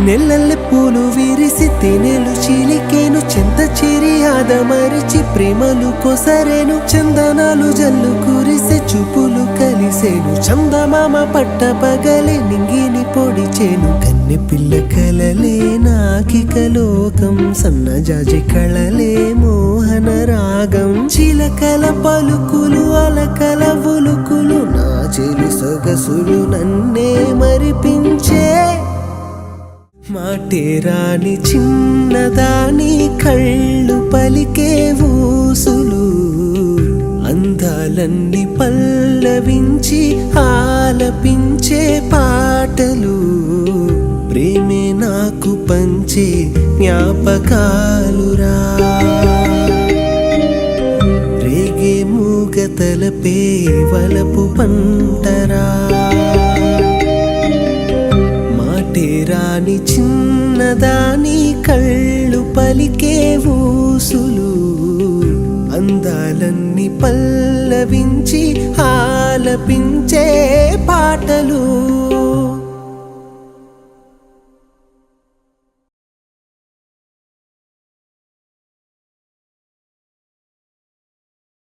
నెల్లెల్లె పూలు విరిసి తేనెలు చిలికేను చెంత చిరి ఆదమరిచి ప్రేమలు కొసరేను చందనాలు జల్లు కురిసే చూపులు కలిసేను చందమామ పట్ట పగలే నింగిని పొడిచేను కన్నె పిల్ల కలలే నాకిక లోకం సన్నజాజి కళలే మోహన రాగం చిలకల పలుకులు అలకల ఉలుకులు నా చెలి సొగసులు నన్నే మరిపించే మాటే రాని చిన్నదాని కళ్ళు పలికే ఊసులు అందాలన్నీ పల్లవించి ఆలపించే పాటలు ప్రేమే నాకు పంచే జ్ఞాపకాలురా రేగే మూగ తలపే వలపు పంటరా రాని చిన్నదాని కళ్ళు పలికే ఊసులు అందాలన్నీ పల్లవించి ఆలపించే పాటలు